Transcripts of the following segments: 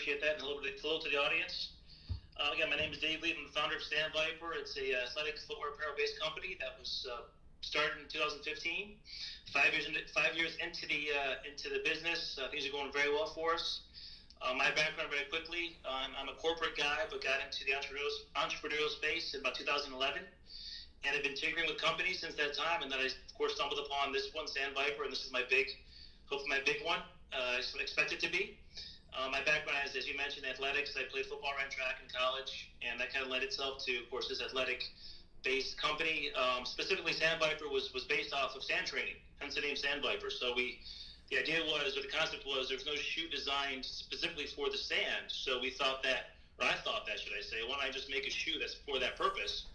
appreciate that. And hello to the audience. Again, my name is Leib. I'm the founder of Sandviper. It's a athletic footwear apparel-based company that was started in 2015. 5 years into the business, things are going very well for us. My background, very quickly, I'm a corporate guy, but got into the entrepreneurial space in about 2011, and I've been tinkering with companies since that time. And then I, of course, stumbled upon this one, Sandviper, and this is hopefully my big one. I expect it to be. My background is, as you mentioned, athletics. I played football, ran track in college, and that kind of led itself to, of course, this athletic-based company. Specifically, Sandviper was based off of sand training, hence the name Sandviper. So the idea was, or the concept was, there was no shoe designed specifically for the sand. So we thought that, or I thought that, should I say, why don't I just make a shoe that's for that purpose?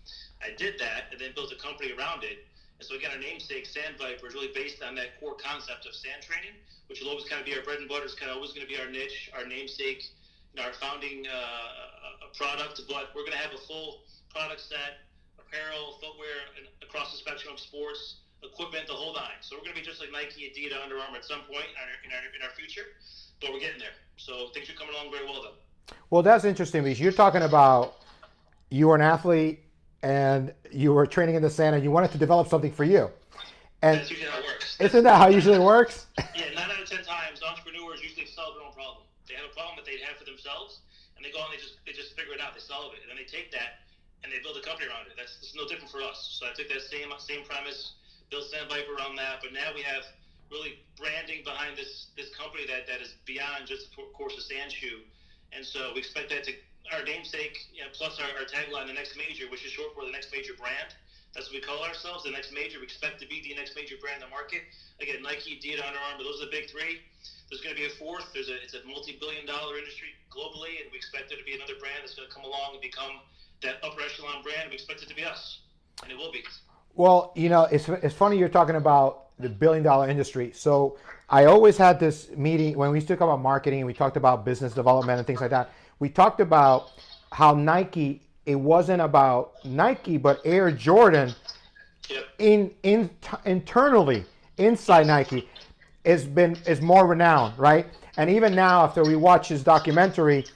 I did that, and then built a company around it. And so again, our namesake, Sandviper, is really based on that core concept of sand training, which will always kind of be our bread and butter. It's kind of always going to be our niche, our namesake, our founding product. But we're going to have a full product set, apparel, footwear, and across the spectrum of sports, equipment, the whole nine. So we're going to be just like Nike, Adidas, Under Armour at some point in our future, but we're getting there. So things are coming along very well, though. Well, that's interesting because you're talking about you were an athlete and you were training in the sand and you wanted to develop something for you. And that's usually how it works. Isn't that how it usually works? Yeah, 9 out of 10 times, entrepreneurs usually solve their own problem. They have a problem that they have for themselves, and they go and they just figure it out. They solve it, and then they take that and they build a company around it. That's no different for us. So I took that same premise, built Sandviper around that, but now we have really branding behind this company that is beyond just, of course, a sand shoe. And so we expect that to our namesake, plus our tagline, the next major, which is short for the next major brand. That's what we call ourselves, the next major. We expect to be the next major brand in the market. Again, Nike, Adidas, Under Armour, those are the big three. There's going to be a fourth. It's a multi-billion-dollar industry globally, and we expect there to be another brand that's going to come along and become that upper echelon brand. We expect it to be us, and it will be. Well, it's funny you're talking about the billion-dollar industry. So I always had this meeting when we used to talk about marketing and we talked about business development and things like that. We talked about how Nike, it wasn't about Nike, but Air Jordan internally inside Nike is more renowned, right? And even now, after we watch this documentary,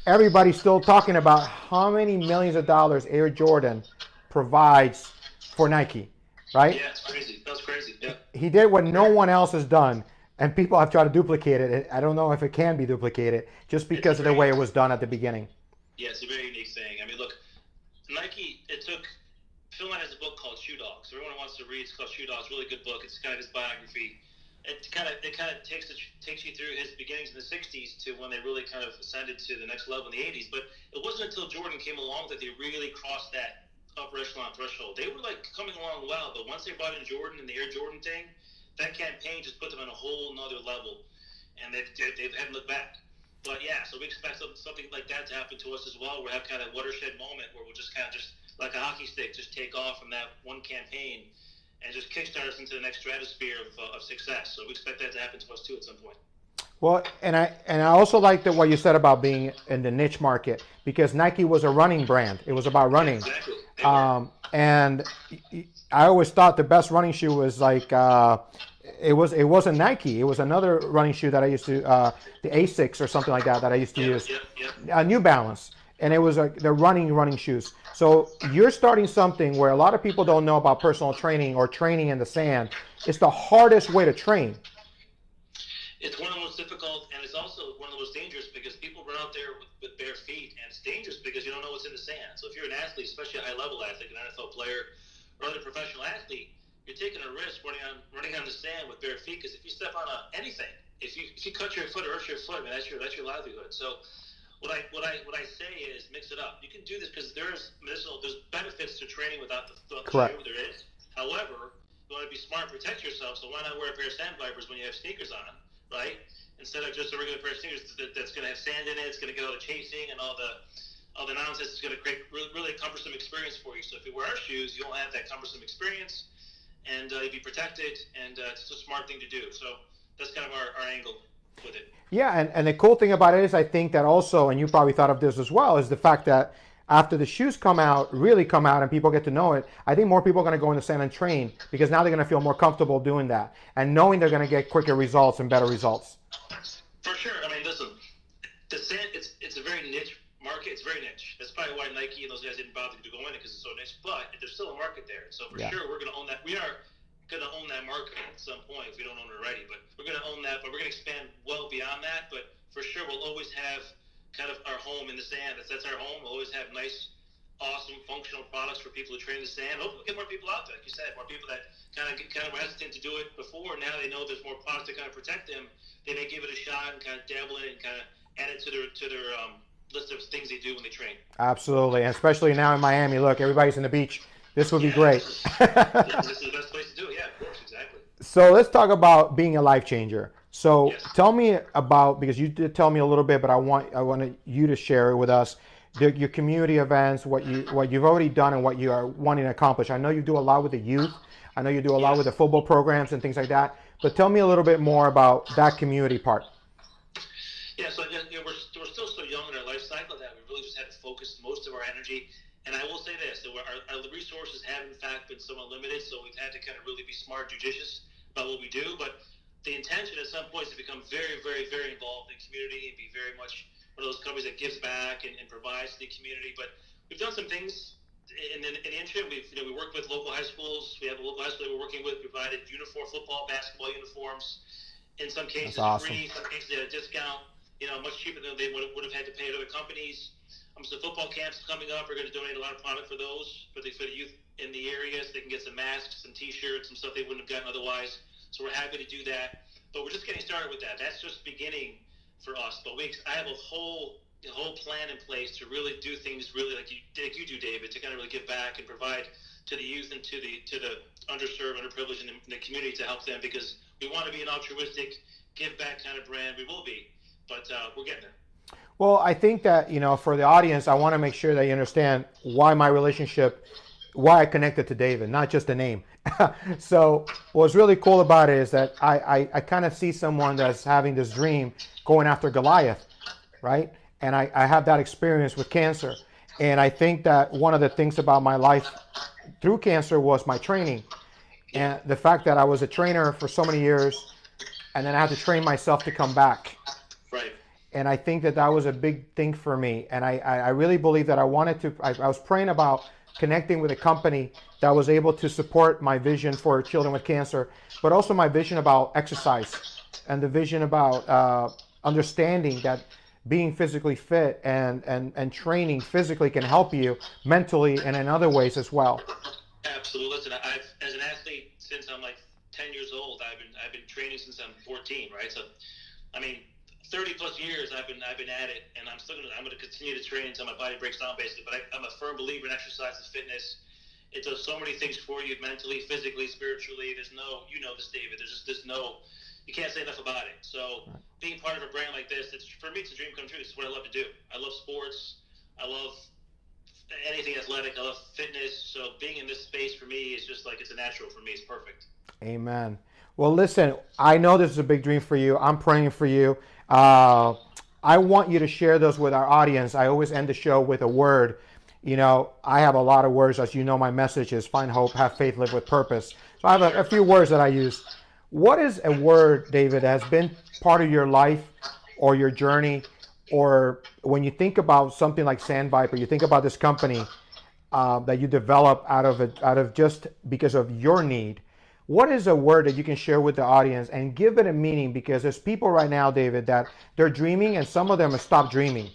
everybody's still talking about how many millions of dollars Air Jordan provides for Nike, right? Yeah, it's crazy. That's crazy. Yeah. He did what no one else has done, and people have tried to duplicate it. I don't know if it can be duplicated just because of the way it was done at the beginning. Yeah, it's a very unique thing. I mean, look, Nike, Phil Knight has a book called Shoe Dogs. Everyone wants to read. It's called Shoe Dogs. Really good book. It's kind of his biography. It kind of takes you through his beginnings in the 60s to when they really kind of ascended to the next level in the 80s. But it wasn't until Jordan came along that they really crossed that upper echelon threshold. They were like coming along well, but once they brought in Jordan and the Air Jordan thing, that campaign just put them on a whole nother level, and they haven't looked back. But yeah, so we expect something like that to happen to us as well. We'll have kind of a watershed moment where we'll just kind of like a hockey stick, just take off from that one campaign and just kickstart us into the next stratosphere of success. So we expect that to happen to us too at some point. Well, and I also like what you said about being in the niche market, because Nike was a running brand. It was about running. Yeah, exactly. And I always thought the best running shoe was like it wasn't Nike. It was another running shoe that I used to the Asics or something like that I used to use. New Balance, and it was like the running shoes. So you're starting something where a lot of people don't know about personal training or training in the sand. It's the hardest way to train. It's one of the most difficult, and it's also one of the most dangerous because people run out there with bare feet, and it's dangerous because you don't know what's in the sand. So if you're an athlete, especially a high-level athlete, an NFL player, or other professional athlete, you're taking a risk running on the sand with bare feet, because if you step on anything, if you cut your foot or hurt your foot, I mean, that's your livelihood. So what I say is mix it up. You can do this because there's benefits to training without the shoe. There is. However, you want to be smart and protect yourself. So why not wear a pair of Sandvipers when you have sneakers on, right? Instead of just a regular pair of sneakers that's going to have sand in it. It's going to get all the chasing and all the nonsense. It's going to create really cumbersome experience for you. So if you wear our shoes, you don't have that cumbersome experience, and you'll be protected, and it's a smart thing to do. So that's kind of our angle with it. Yeah, and the cool thing about it is, I think that also, and you probably thought of this as well, is the fact that after the shoes really come out and people get to know it, I think more people are going to go in the sand and train, because now they're going to feel more comfortable doing that and knowing they're going to get quicker results and better results. For sure. I mean, listen, the sand, it's a very niche market. It's very niche. That's probably why Nike and those guys didn't bother to go in it, because it's so niche. But there's still a market there. So for sure, we're going to own that. We are going to own that market at some point if we don't own it already. But we're going to own that. But we're going to expand well beyond that. But for sure, we'll always have kind of our home in the sand. That's our home. We'll always have nice, awesome, functional products for people who train in the sand. Hopefully, we'll get more people out there. Like you said, more people that kind of were hesitant to do it before. Now they know there's more products to kind of protect them. They may give it a shot and kind of dabble in it and kind of add it to their list of things they do when they train. Absolutely, and especially now in Miami. Look, everybody's in the beach. This would be great. This is the best place to do it. Yeah, of course, exactly. So let's talk about being a life changer. So tell me about, because you did tell me a little bit, but I want you to share it with us. Your community events, what you've already done, and what you are wanting to accomplish. I know you do a lot with the youth. I know you do a lot with the football programs and things like that. But tell me a little bit more about that community part. Yeah, so we're still so young in our life cycle that we really just had to focus most of our energy. And I will say this, that our resources have in fact been somewhat limited, so we've had to kind of really be smart, judicious about what we do. But the intention at some point is to become very, very, very involved in the community and be very much one of those companies that gives back and provides to the community. But we've done some things in the interim. We work with local high schools. We have a local high school that we're working with, provided football, basketball uniforms. In some cases, free. In some cases, they had a discount. Much cheaper than they would have had to pay at other companies. So football camps coming up. We're going to donate a lot of product for those, for the youth in the area, so they can get some masks, some T-shirts, some stuff they wouldn't have gotten otherwise. So we're happy to do that. But we're just getting started with that. That's just beginning for us. But I have a whole plan in place to really do things really like you do, David, to kind of really give back and provide to the youth and to the underserved, underprivileged in the community to help them, because we want to be an altruistic, give back kind of brand. We will be. But we're getting there. Well, I think that, for the audience, I want to make sure that you understand why I connected to David, not just the name. So what's really cool about it is that I kind of see someone that's having this dream going after Goliath, right? And I have that experience with cancer. And I think that one of the things about my life through cancer was my training. And the fact that I was a trainer for so many years, and then I had to train myself to come back. Right. And I think that was a big thing for me. And I really believe that I was praying about connecting with a company that was able to support my vision for children with cancer, but also my vision about exercise and the vision about understanding that being physically fit and training physically can help you mentally and in other ways as well. Absolutely. Listen, I've, as an athlete, since I'm like 10 years old, I've been training since I'm 14, right? So, 30 plus years I've been at it, and I'm going to continue to train until my body breaks down, basically. But I'm a firm believer in exercise and fitness. It does so many things for you, mentally, physically, spiritually. There's no, this, David. There's no, you can't say enough about it. So being part of a brand like this, for me, it's a dream come true. It's what I love to do. I love sports. I love anything athletic. I love fitness. So being in this space for me is just like, it's a natural for me. It's perfect. Amen. Well, listen, I know this is a big dream for you. I'm praying for you. I want you to share those with our audience. I always end the show with a word. I have a lot of words. As you know, my message is find hope, have faith, live with purpose. So I have a few words that I use. What is a word, David, that has been part of your life or your journey, or when you think about something like Sandviper, you think about this company that you develop out of just because of your need? What is a word that you can share with the audience and give it a meaning? Because there's people right now, David, that they're dreaming, and some of them have stopped dreaming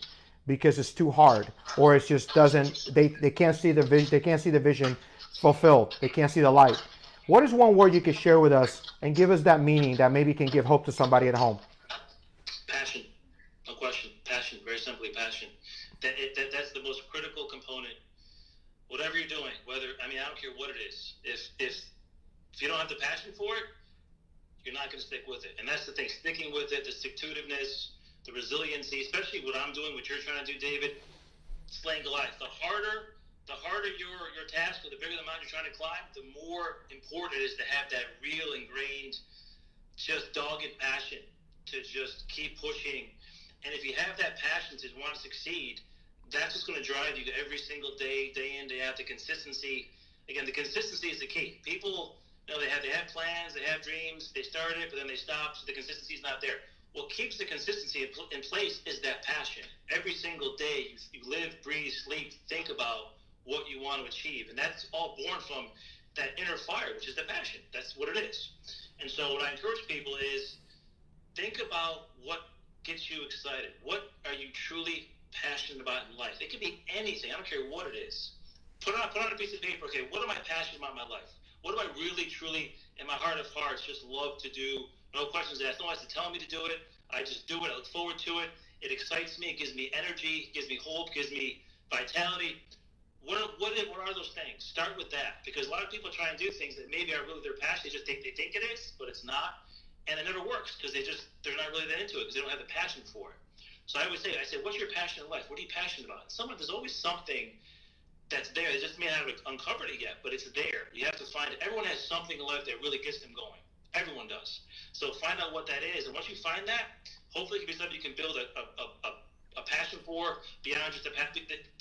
because it's too hard, or it just doesn't. They can't see the vision. They can't see the vision fulfilled. They can't see the light. What is one word you can share with us and give us that meaning that maybe can give hope to somebody at home? Passion, no question. Passion, very simply, passion. That's the most critical component. Whatever you're doing, I don't care what it is. If you don't have the passion for it, you're not going to stick with it. And that's the thing, sticking with it, the stick-to-itiveness, the resiliency, especially what I'm doing, what you're trying to do, David, slaying Goliath. The harder your task, or the bigger the mountain you're trying to climb, the more important it is to have that real ingrained, just dogged passion to just keep pushing. And if you have that passion to want to succeed, that's what's going to drive you every single day, day in, day out. The consistency, again, the consistency is the key. People, they have plans, they have dreams, they start it, but then they stop, so the consistency is not there. what keeps the consistency in place is that passion. Every single day you live, breathe, sleep, think about what you want to achieve. And that's all born from that inner fire, which is the passion. That's what it is. And so what I encourage people is think about what gets you excited. What are you truly passionate about in life? It could be anything. I don't care what it is. Put on a piece of paper, okay, what am I passionate about in my life? What do I really, truly, in my heart of hearts, just love to do? No questions asked. No one has to tell me to do it. I just do it. I look forward to it. It excites me. It gives me energy. It gives me hope. It gives me vitality. What are those things? Start with that, because a lot of people try and do things that maybe are really their passion. They think it is, but it's not, and it never works because they're not really that into it because they don't have the passion for it. So I say, what's your passion in life? What are you passionate about? There's always something that's there. They just may not have uncovered it yet, but it's there. You have to find it. Everyone has something in life that really gets them going. Everyone does. So find out what that is, and once you find that, hopefully it can be something you can build a passion for beyond just the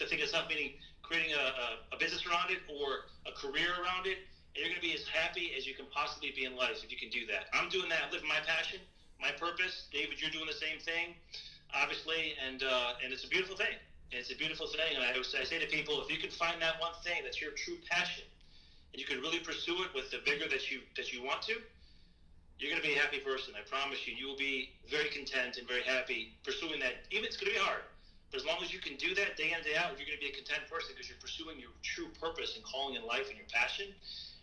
thing itself, meaning creating a business around it or a career around it, and you're going to be as happy as you can possibly be in life if you can do that. I'm doing that, living my passion, my purpose. David, you're doing the same thing, obviously, and it's a beautiful thing. It's a beautiful thing, and I say to people, if you can find that one thing that's your true passion, and you can really pursue it with the vigor that you want to, you're going to be a happy person. I promise you. You will be very content and very happy pursuing that. Even it's going to be hard, but as long as you can do that day in, day out, you're going to be a content person because you're pursuing your true purpose and calling in life and your passion.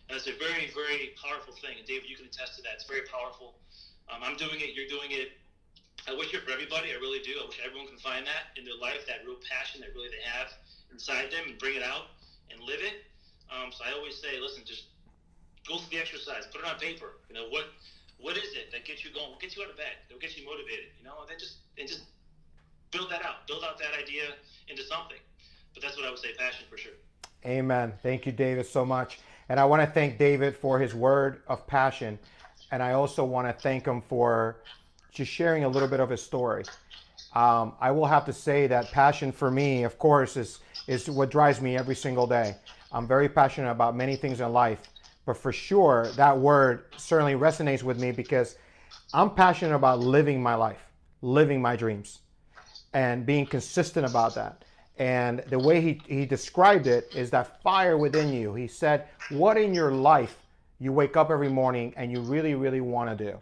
And it's a very, very powerful thing. And David, you can attest to that. It's very powerful. I'm doing it. You're doing it. I wish it for everybody. I really do. I wish everyone can find that in their life, that real passion that really they have inside them, and bring it out and live it. So I always say, listen, just go through the exercise. Put it on paper. You know, what is it that gets you going? What gets you out of bed? What gets you motivated? You know, and then just build that out. Build out that idea into something. But that's what I would say, passion for sure. Amen. Thank you, David, so much. And I want to thank David for his word of passion. And I also want to thank him for just sharing a little bit of his story. I will have to say that passion for me, of course, is what drives me every single day. I'm very passionate about many things in life. But for sure, that word certainly resonates with me because I'm passionate about living my life, living my dreams, and being consistent about that. And the way he described it is that fire within you. He said, what in your life you wake up every morning and you really, really want to do?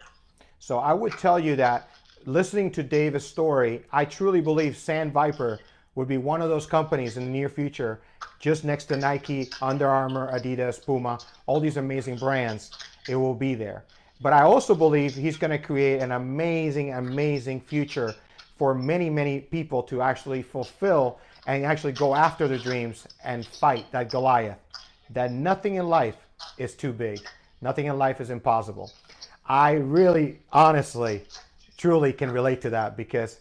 So I would tell you that listening to David's story, I truly believe Sandviper would be one of those companies in the near future, just next to Nike, Under Armour, Adidas, Puma, all these amazing brands. It will be there. But I also believe he's going to create an amazing, amazing future for many, many people to actually fulfill and actually go after their dreams and fight that Goliath. That nothing in life is too big. Nothing in life is impossible. I really, honestly, truly can relate to that because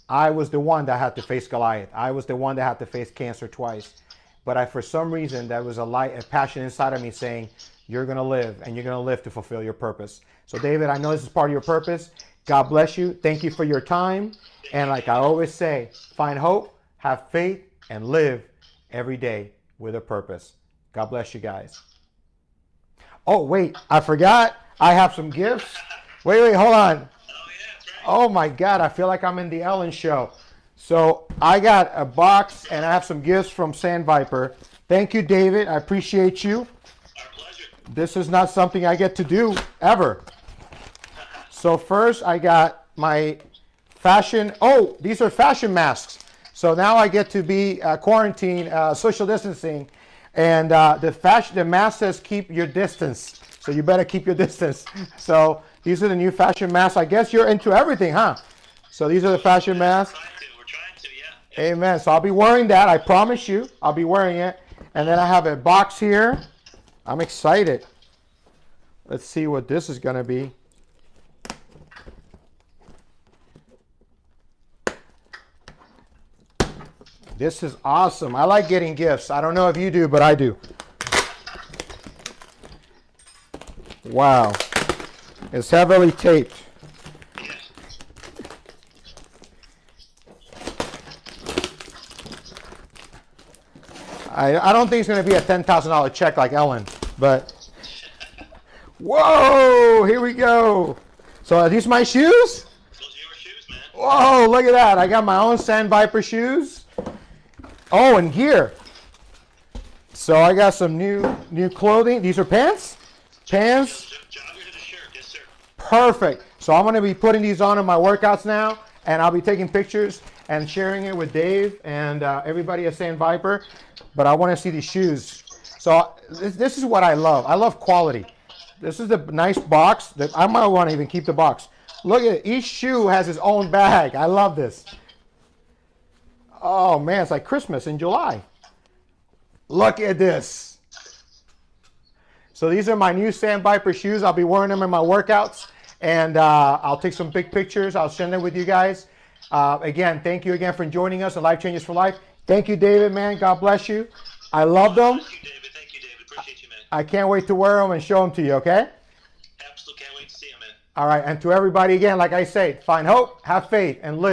I was the one that had to face Goliath. I was the one that had to face cancer twice. But for some reason, there was a passion inside of me saying, you're going to live, and you're going to live to fulfill your purpose. So, David, I know this is part of your purpose. God bless you. Thank you for your time. And like I always say, find hope, have faith, and live every day with a purpose. God bless you guys. Oh, wait, I forgot. I have some gifts. Wait, hold on. Oh my God, I feel like I'm in the Ellen show. So I got a box and I have some gifts from Sandviper. Thank you, David. I appreciate you. Our pleasure. This is not something I get to do ever. So first I got my fashion. Oh, these are fashion masks. So now I get to be quarantined, social distancing. And the mask says keep your distance. So you better keep your distance. So these are the new fashion masks. I guess you're into everything, huh? So these are the fashion masks. We're trying to, yeah. Amen. So I'll be wearing that. I promise you. I'll be wearing it. And then I have a box here. I'm excited. Let's see what this is going to be. This is awesome. I like getting gifts. I don't know if you do, but I do. Wow. It's heavily taped. I don't think it's going to be a $10,000 check like Ellen, but whoa, here we go. So are these my shoes? Those are Whoa, look at that. I got my own Sandviper shoes. Oh, and gear. So I got some new clothing. These are pants? Pants. Joggers and a shirt. Yes, sir. Perfect. So I'm going to be putting these on in my workouts now, and I'll be taking pictures and sharing it with Dave and everybody at Sandviper. But I want to see these shoes. So this is what I love. I love quality. This is a nice box. That I might want to even keep the box. Look at it. Each shoe has its own bag. I love this. Oh, man. It's like Christmas in July. Look at this. So these are my new Sandviper shoes. I'll be wearing them in my workouts. And I'll take some big pictures. I'll share them with you guys. Again, thank you again for joining us on Life Changers for Life. Thank you, David, man. God bless you. I love them. Thank you, David. Thank you, David. Appreciate you, man. I can't wait to wear them and show them to you, okay? Absolutely can't wait to see you, man. All right. And to everybody, again, like I say, find hope, have faith, and live.